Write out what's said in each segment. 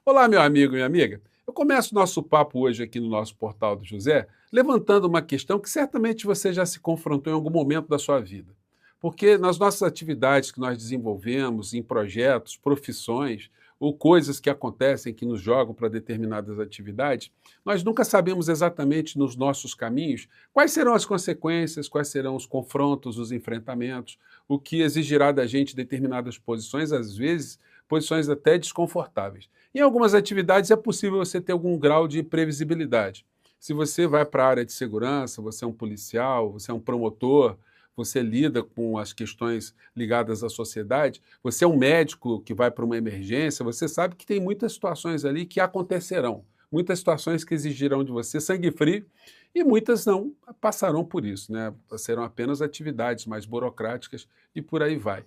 Olá, meu amigo, minha amiga. Eu começo nosso papo hoje aqui no nosso Portal do José, levantando uma questão que certamente você já se confrontou em algum momento da sua vida. Porque nas nossas atividades que nós desenvolvemos, em projetos, profissões, ou coisas que acontecem que nos jogam para determinadas atividades, nós nunca sabemos exatamente nos nossos caminhos quais serão as consequências, quais serão os confrontos, os enfrentamentos, o que exigirá da gente determinadas posições, às vezes posições até desconfortáveis. Em algumas atividades é possível você ter algum grau de previsibilidade. Se você vai para a área de segurança, você é um policial, você é um promotor, você lida com as questões ligadas à sociedade, você é um médico que vai para uma emergência, você sabe que tem muitas situações ali que acontecerão, muitas situações que exigirão de você sangue frio e muitas não passarão por isso, né? Serão apenas atividades mais burocráticas e por aí vai.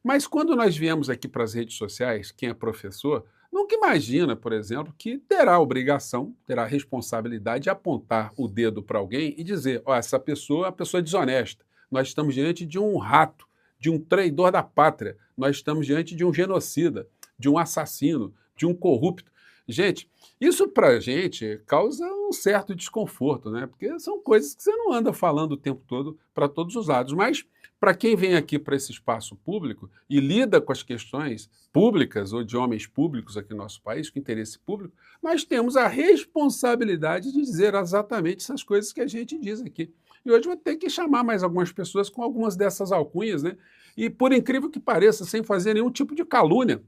Mas quando nós viemos aqui para as redes sociais, quem é professor, nunca imagina, por exemplo, que terá a obrigação, terá a responsabilidade de apontar o dedo para alguém e dizer: ó, essa pessoa é uma pessoa desonesta. Nós estamos diante de um rato, de um traidor da pátria. Nós estamos diante de um genocida, de um assassino, de um corrupto. Gente, isso para a gente causa um certo desconforto, né? Porque são coisas que você não anda falando o tempo todo para todos os lados. Mas para quem vem aqui para esse espaço público e lida com as questões públicas ou de homens públicos aqui no nosso país, com interesse público, nós temos a responsabilidade de dizer exatamente essas coisas que a gente diz aqui. E hoje vou ter que chamar mais algumas pessoas com algumas dessas alcunhas, né? E por incrível que pareça, sem fazer nenhum tipo de calúnia,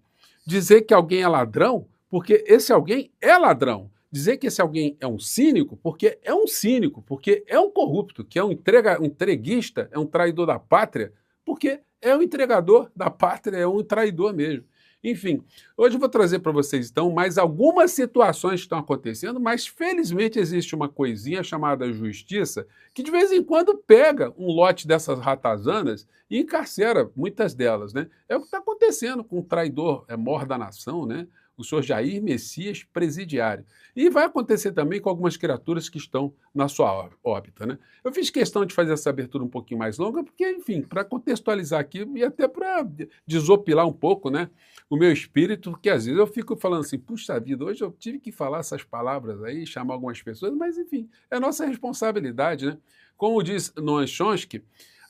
dizer que alguém é ladrão, porque esse alguém é ladrão. Dizer que esse alguém é um cínico, porque é um cínico, porque é um corrupto, que é um entreguista, é um traidor da pátria, porque é um entregador da pátria, é um traidor mesmo. Enfim, hoje eu vou trazer para vocês, então, mais algumas situações que estão acontecendo, mas felizmente existe uma coisinha chamada justiça que de vez em quando pega um lote dessas ratazanas e encarcera muitas delas, né? É o que está acontecendo com o traidor, mor da nação, né? O senhor Jair Messias Presidiário. E vai acontecer também com algumas criaturas que estão na sua órbita, né? Eu fiz questão de fazer essa abertura um pouquinho mais longa, porque, enfim, para contextualizar aqui e até para desopilar um pouco, né, o meu espírito, porque às vezes eu fico falando assim, puxa vida, hoje eu tive que falar essas palavras aí, chamar algumas pessoas, mas, enfim, é nossa responsabilidade, né? Como diz Noam Chomsky,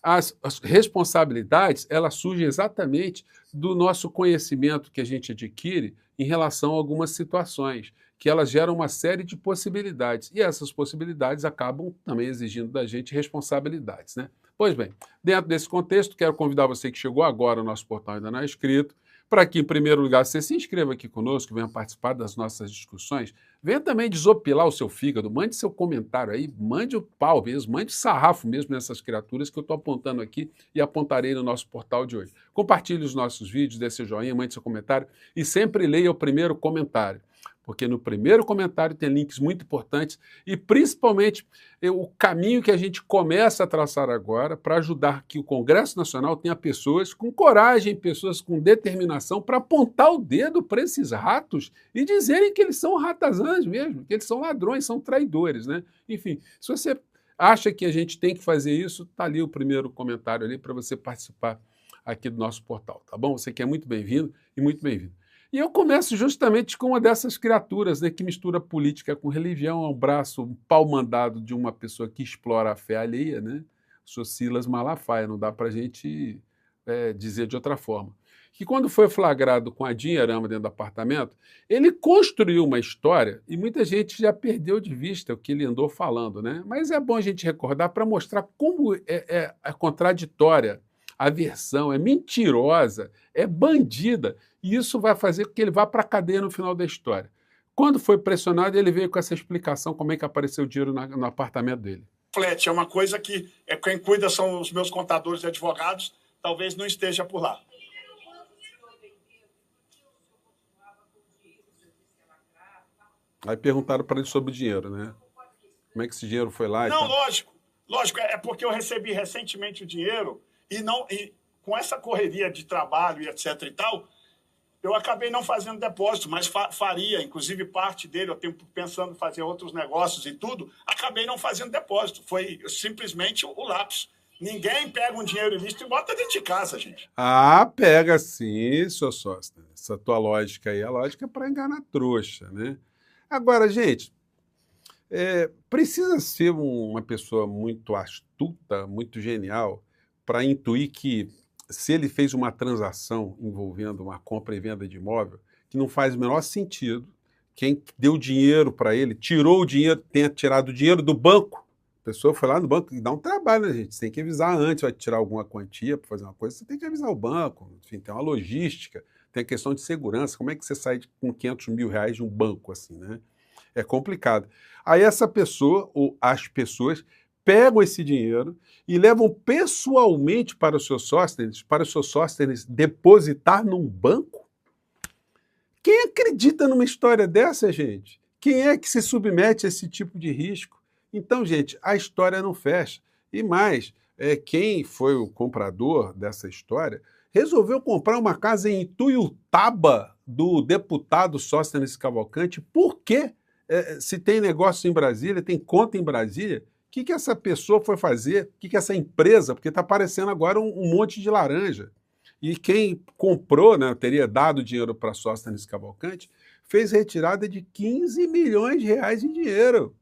as responsabilidades, elas surgem exatamente do nosso conhecimento que a gente adquire em relação a algumas situações, que elas geram uma série de possibilidades, e essas possibilidades acabam também exigindo da gente responsabilidades, né? Pois bem, dentro desse contexto, quero convidar você que chegou agora ao nosso portal e ainda não é inscrito, para que, em primeiro lugar, você se inscreva aqui conosco, venha participar das nossas discussões, venha também desopilar o seu fígado, mande seu comentário aí, mande o pau mesmo, mande sarrafo mesmo nessas criaturas que eu estou apontando aqui e apontarei no nosso portal de hoje. Compartilhe os nossos vídeos, dê seu joinha, mande seu comentário e sempre leia o primeiro comentário, porque no primeiro comentário tem links muito importantes e, principalmente, o caminho que a gente começa a traçar agora para ajudar que o Congresso Nacional tenha pessoas com coragem, pessoas com determinação para apontar o dedo para esses ratos e dizerem que eles são ratazãs mesmo, que eles são ladrões, são traidores, né? Enfim, se você acha que a gente tem que fazer isso, está ali o primeiro comentário ali para você participar aqui do nosso portal, tá bom? Você que é muito bem-vindo e muito bem-vindo. E eu começo justamente com uma dessas criaturas, né, que mistura política com religião, ao braço, um pau mandado de uma pessoa que explora a fé alheia, né? O senhor Silas Malafaia, não dá para a gente dizer de outra forma. Que quando foi flagrado com a dinheirama dentro do apartamento, ele construiu uma história e muita gente já perdeu de vista o que ele andou falando, né? Mas é bom a gente recordar para mostrar como é contraditória a versão, é mentirosa, é bandida, e isso vai fazer com que ele vá para a cadeia no final da história. Quando foi pressionado, ele veio com essa explicação como é que apareceu o dinheiro no apartamento dele. Flat é uma coisa que quem cuida são os meus contadores e advogados, talvez não esteja por lá. Aí perguntaram para ele sobre o dinheiro, né? Como é que esse dinheiro foi lá? Não, lógico, é porque eu recebi recentemente o dinheiro e com essa correria de trabalho e etc e tal, eu acabei não fazendo depósito, mas faria, inclusive parte dele, eu tenho pensando em fazer outros negócios e tudo, acabei não fazendo depósito, foi simplesmente o lápis. Ninguém pega um dinheiro ilícito e bota dentro de casa, gente. Ah, pega sim, seu sócio. Essa tua lógica aí, a lógica é para enganar trouxa, né? Agora, gente, precisa ser uma pessoa muito astuta, muito genial, para intuir que se ele fez uma transação envolvendo uma compra e venda de imóvel, que não faz o menor sentido, quem deu dinheiro para ele, tirou o dinheiro, tenha tirado o dinheiro do banco, a pessoa foi lá no banco e dá um trabalho, né, gente? Você tem que avisar antes, vai tirar alguma quantia para fazer uma coisa, você tem que avisar o banco, enfim, tem uma logística, tem a questão de segurança, como é que você sai com 500 mil reais de um banco assim, né? É complicado. Aí essa pessoa, ou as pessoas, pegam esse dinheiro e levam pessoalmente para o seu Sóstenes depositar num banco? Quem acredita numa história dessa, gente? Quem é que se submete a esse tipo de risco? Então, gente, a história não fecha. E mais, quem foi o comprador dessa história resolveu comprar uma casa em Ituiutaba do deputado Sóstenes Cavalcante. Por quê? Se tem negócio em Brasília, tem conta em Brasília, o que essa pessoa foi fazer? O que essa empresa? Porque está aparecendo agora um monte de laranja. E quem comprou, né, teria dado dinheiro para Sóstenes Cavalcante, fez retirada de 15 milhões de reais em dinheiro.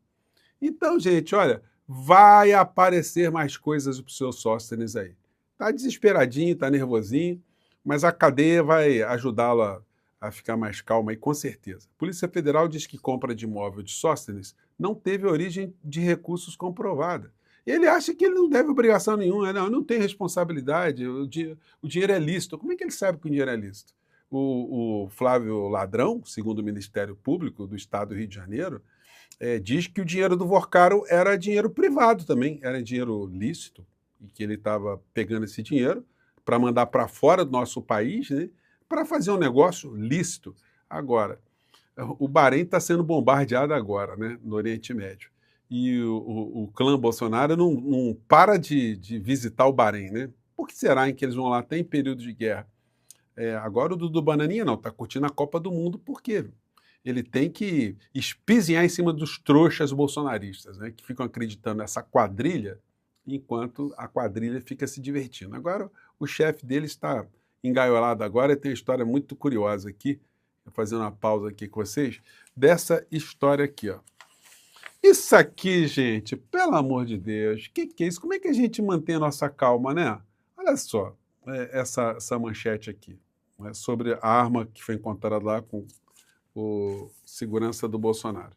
Então, gente, olha, vai aparecer mais coisas para o seu Sóstenes aí. Está desesperadinho, está nervosinho, mas a cadeia vai ajudá-lo a ficar mais calma aí, com certeza. A Polícia Federal diz que compra de imóvel de Sóstenes não teve origem de recursos comprovada. Ele acha que ele não deve obrigação nenhuma, não tem responsabilidade, o dinheiro é lícito. Como é que ele sabe que o dinheiro é lícito? O Flávio Ladrão, segundo o Ministério Público do Estado do Rio de Janeiro, diz que o dinheiro do Vorcaro era dinheiro privado também, era dinheiro lícito, e que ele estava pegando esse dinheiro para mandar para fora do nosso país, né, para fazer um negócio lícito. Agora, o Bahrein está sendo bombardeado agora, né, no Oriente Médio. E o clã Bolsonaro não para de visitar o Bahrein, né? Por que será que eles vão lá até em período de guerra? Agora o Dudu Bananinha não, está curtindo a Copa do Mundo, por quê? Ele tem que espizinhar em cima dos trouxas bolsonaristas, né, que ficam acreditando nessa quadrilha, enquanto a quadrilha fica se divertindo. Agora, o chefe dele está engaiolado agora e tem uma história muito curiosa aqui, vou fazer uma pausa aqui com vocês, dessa história aqui, ó. Isso aqui, gente, pelo amor de Deus, o que é isso? Como é que a gente mantém a nossa calma, né? Olha só, essa manchete aqui, né, sobre a arma que foi encontrada lá com o segurança do Bolsonaro.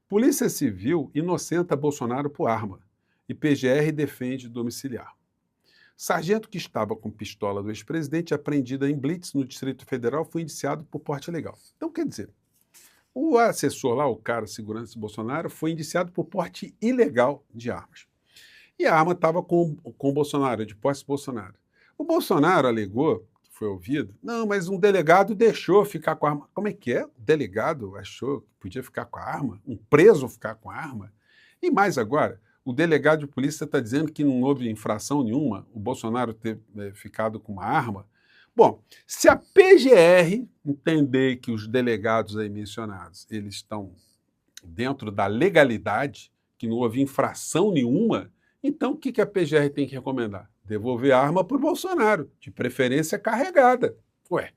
Polícia Civil inocenta Bolsonaro por arma e PGR defende domiciliar. Sargento que estava com pistola do ex-presidente apreendida em blitz no Distrito Federal foi indiciado por porte ilegal. Então, quer dizer, o assessor lá, o cara segurança do Bolsonaro, foi indiciado por porte ilegal de armas. E a arma estava com o Bolsonaro, de posse do Bolsonaro. O Bolsonaro alegou, que foi ouvido, não, mas um delegado deixou ficar com a arma. Como é que é? O delegado achou que podia ficar com a arma? Um preso ficar com a arma? E mais agora, o delegado de polícia está dizendo que não houve infração nenhuma, o Bolsonaro ter ficado com uma arma. Bom, se a PGR entender que os delegados aí mencionados, eles estão dentro da legalidade, que não houve infração nenhuma, então o que a PGR tem que recomendar? Devolver a arma para o Bolsonaro, de preferência carregada. Ué,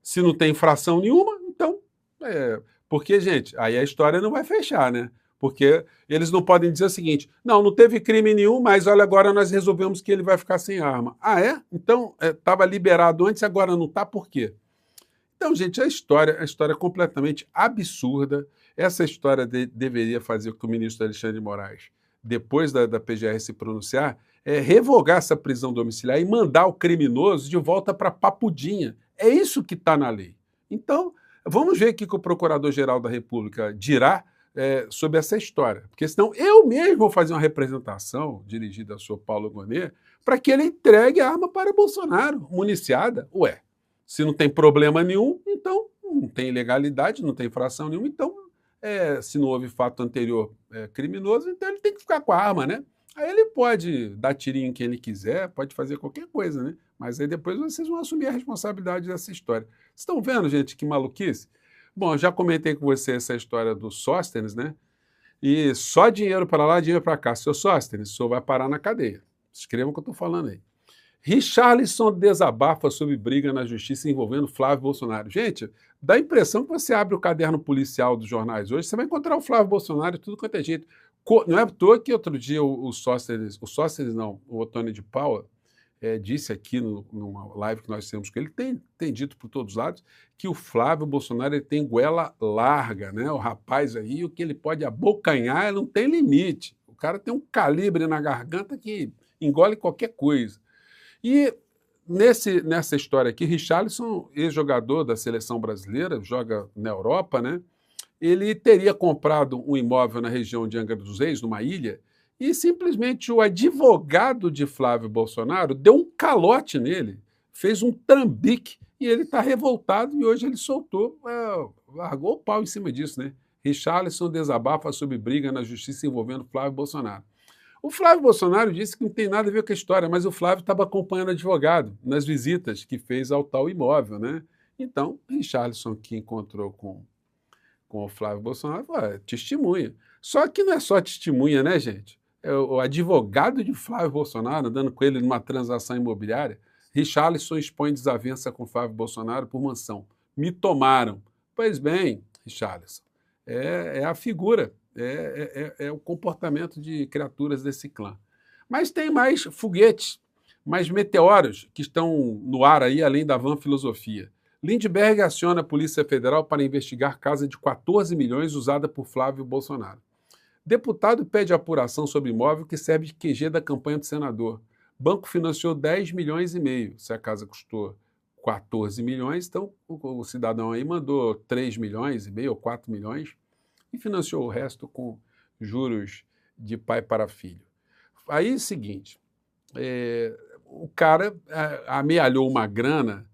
se não tem infração nenhuma, então... porque, gente, aí a história não vai fechar, né? Porque eles não podem dizer o seguinte, não teve crime nenhum, mas olha, agora nós resolvemos que ele vai ficar sem arma. Ah, é? Então, estava liberado antes, agora não está, por quê? Então, gente, a história é completamente absurda. Essa história deveria fazer com que o ministro Alexandre de Moraes, depois da PGR se pronunciar, revogar essa prisão domiciliar e mandar o criminoso de volta para Papudinha. É isso que está na lei. Então, vamos ver o que o Procurador-Geral da República dirá sobre essa história. Porque senão eu mesmo vou fazer uma representação dirigida ao senhor Paulo Gonet para que ele entregue a arma para Bolsonaro, municiada. Ué, se não tem problema nenhum, então não tem ilegalidade, não tem infração nenhuma, então se não houve fato anterior criminoso, então ele tem que ficar com a arma, né? Aí ele pode dar tirinho em quem ele quiser, pode fazer qualquer coisa, né? Mas aí depois vocês vão assumir a responsabilidade dessa história. Vocês estão vendo, gente, que maluquice? Bom, eu já comentei com você essa história do Sóstenes, né? E só dinheiro para lá, dinheiro para cá. Seu Sóstenes, o senhor vai parar na cadeia. Escrevam o que eu estou falando aí. Richarlison desabafa sobre briga na justiça envolvendo Flávio Bolsonaro. Gente, dá a impressão que você abre o caderno policial dos jornais hoje, você vai encontrar o Flávio Bolsonaro e tudo quanto é jeito. Não é à toa que outro dia o Sóstenes não, o Otônio de Paula, disse aqui numa live que nós temos com ele, tem dito por todos os lados, que o Flávio Bolsonaro ele tem goela larga, né? O rapaz aí, o que ele pode abocanhar não tem limite. O cara tem um calibre na garganta que engole qualquer coisa. E nessa história aqui, Richarlison, ex-jogador da seleção brasileira, joga na Europa, né? Ele teria comprado um imóvel na região de Angra dos Reis, numa ilha, e simplesmente o advogado de Flávio Bolsonaro deu um calote nele, fez um trambique, e ele está revoltado, e hoje ele soltou, largou o pau em cima disso, né? Richarlison desabafa sobre briga na justiça envolvendo Flávio Bolsonaro. O Flávio Bolsonaro disse que não tem nada a ver com a história, mas o Flávio estava acompanhando o advogado nas visitas que fez ao tal imóvel, né? Então, Richarlison, que encontrou com o Flávio Bolsonaro, testemunha. Só que não é só testemunha, né, gente? É o advogado de Flávio Bolsonaro andando com ele numa transação imobiliária. Richarlison expõe desavença com Flávio Bolsonaro por mansão. Me tomaram. Pois bem, Richarlison, é a figura, é o comportamento de criaturas desse clã. Mas tem mais foguetes, mais meteoros que estão no ar aí, além da van filosofia. Lindbergh aciona a Polícia Federal para investigar casa de 14 milhões usada por Flávio Bolsonaro. Deputado pede apuração sobre imóvel que serve de QG da campanha do senador. Banco financiou 10 milhões e meio. Se a casa custou 14 milhões, então o cidadão aí mandou 3 milhões e meio ou 4 milhões e financiou o resto com juros de pai para filho. Aí é o seguinte, o cara amealhou uma grana,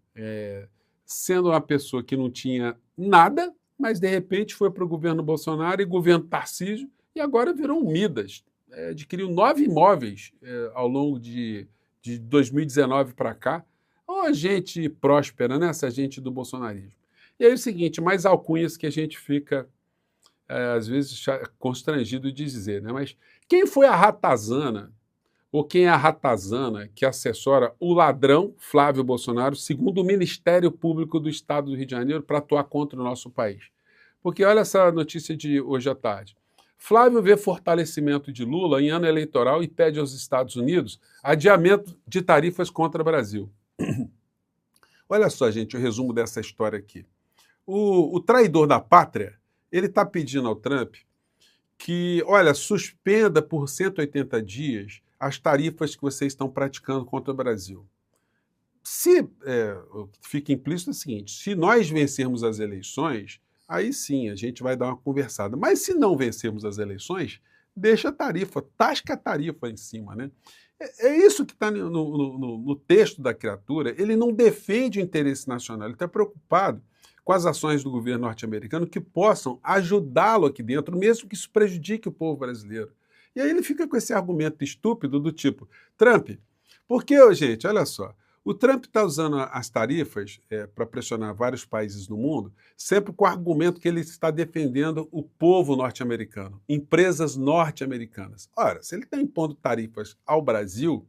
sendo uma pessoa que não tinha nada, mas de repente foi para o governo Bolsonaro e governo Tarcísio, e agora virou um Midas. Adquiriu 9 imóveis ao longo de 2019 para cá. Uma gente próspera, né? Essa gente do bolsonarismo. E aí é o seguinte, mais alcunhas que a gente fica, às vezes, constrangido de dizer, né? Mas quem foi a ratazana, ou quem é a ratazana que assessora o ladrão Flávio Bolsonaro, segundo o Ministério Público do Estado do Rio de Janeiro, para atuar contra o nosso país? Porque olha essa notícia de hoje à tarde. Flávio vê fortalecimento de Lula em ano eleitoral e pede aos Estados Unidos adiamento de tarifas contra o Brasil. Olha só, gente, o resumo dessa história aqui. O traidor da pátria, ele está pedindo ao Trump que, olha, suspenda por 180 dias as tarifas que vocês estão praticando contra o Brasil. O que fica implícito é o seguinte, se nós vencermos as eleições, aí sim a gente vai dar uma conversada. Mas se não vencermos as eleições, deixa a tarifa, tasca a tarifa em cima, né? É isso que está no texto da criatura. Ele não defende o interesse nacional, ele está preocupado com as ações do governo norte-americano que possam ajudá-lo aqui dentro, mesmo que isso prejudique o povo brasileiro. E aí ele fica com esse argumento estúpido do tipo, Trump, porque, gente, olha só, o Trump está usando as tarifas para pressionar vários países no mundo, sempre com o argumento que ele está defendendo o povo norte-americano, empresas norte-americanas. Ora, se ele está impondo tarifas ao Brasil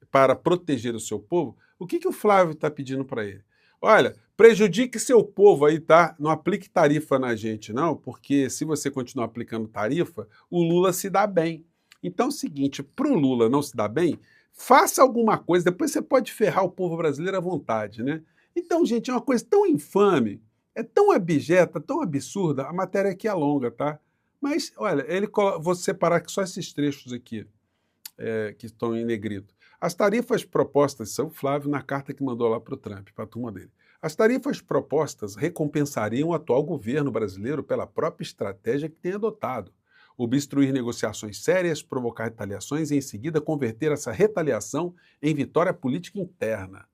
para proteger o seu povo, o que o Flávio está pedindo para ele? Olha, prejudique seu povo aí, tá? Não aplique tarifa na gente, não, porque se você continuar aplicando tarifa, o Lula se dá bem. Então é o seguinte, para o Lula não se dar bem, faça alguma coisa, depois você pode ferrar o povo brasileiro à vontade, né? Então, gente, é uma coisa tão infame, é tão abjeta, tão absurda, a matéria aqui é longa, tá? Mas, olha, vou separar aqui só esses trechos aqui, que estão em negrito. As tarifas propostas, são Flávio na carta que mandou lá para o Trump, para a turma dele. As tarifas propostas recompensariam o atual governo brasileiro pela própria estratégia que tem adotado. Obstruir negociações sérias, provocar retaliações e, em seguida, converter essa retaliação em vitória política interna.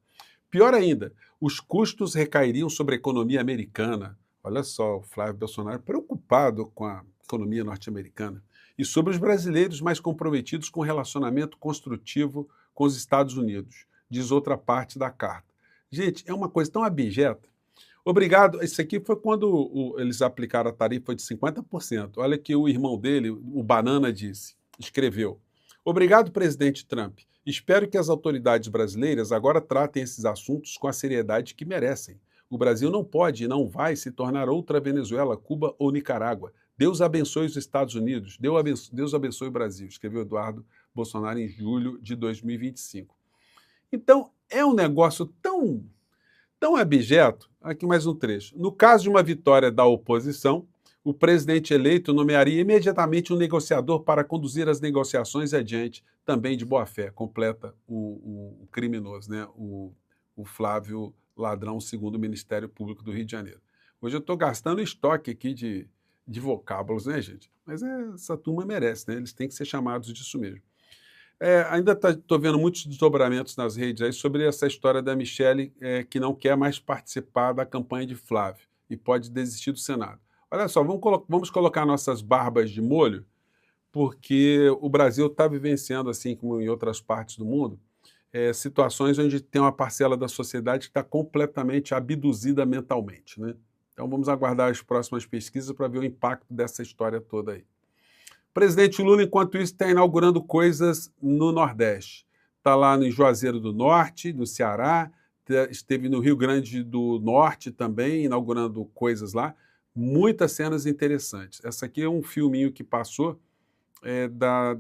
Pior ainda, os custos recairiam sobre a economia americana. Olha só, o Flávio Bolsonaro preocupado com a economia norte-americana. E sobre os brasileiros mais comprometidos com o relacionamento construtivo com os Estados Unidos, diz outra parte da carta. Gente, é uma coisa tão abjeta. Obrigado. Isso aqui foi quando eles aplicaram a tarifa de 50%. Olha que o irmão dele, o Banana, escreveu. Obrigado, presidente Trump. Espero que as autoridades brasileiras agora tratem esses assuntos com a seriedade que merecem. O Brasil não pode e não vai se tornar outra Venezuela, Cuba ou Nicarágua. Deus abençoe os Estados Unidos, Deus abençoe o Brasil, escreveu Eduardo Bolsonaro em julho de 2025. Então, é um negócio tão abjeto. Aqui mais um trecho. No caso de uma vitória da oposição, o presidente eleito nomearia imediatamente um negociador para conduzir as negociações adiante, também de boa-fé, completa o criminoso, né? O Flávio Ladrão, segundo o Ministério Público do Rio de Janeiro. Hoje eu estou gastando estoque aqui de vocábulos, né, gente? Mas essa turma merece, né? Eles têm que ser chamados disso mesmo. Ainda estou vendo muitos desdobramentos nas redes aí sobre essa história da Michelle, que não quer mais participar da campanha de Flávio e pode desistir do Senado. Olha só, vamos colocar nossas barbas de molho, porque o Brasil está vivenciando, assim como em outras partes do mundo, situações onde tem uma parcela da sociedade que está completamente abduzida mentalmente, né? Então vamos aguardar as próximas pesquisas para ver o impacto dessa história toda aí. O presidente Lula, enquanto isso, está inaugurando coisas no Nordeste. Está lá no Juazeiro do Norte, no Ceará, esteve no Rio Grande do Norte também, inaugurando coisas lá. Muitas cenas interessantes. Essa aqui é um filminho que passou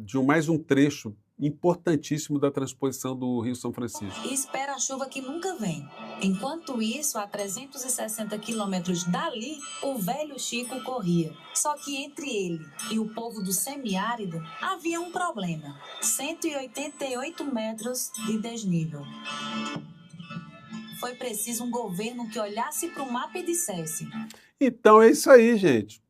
de mais um trecho importantíssimo da transposição do Rio São Francisco. E espera a chuva que nunca vem. Enquanto isso, a 360 quilômetros dali, o velho Chico corria. Só que entre ele e o povo do semiárido havia um problema: 188 metros de desnível. Foi preciso um governo que olhasse para o mapa e dissesse: então é isso aí, gente.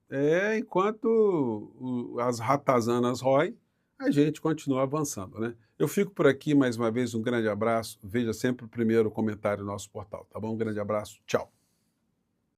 Enquanto as ratazanas roem, a gente continua avançando, né? Eu fico por aqui, mais uma vez, um grande abraço. Veja sempre o primeiro comentário do nosso portal, tá bom? Um grande abraço, tchau.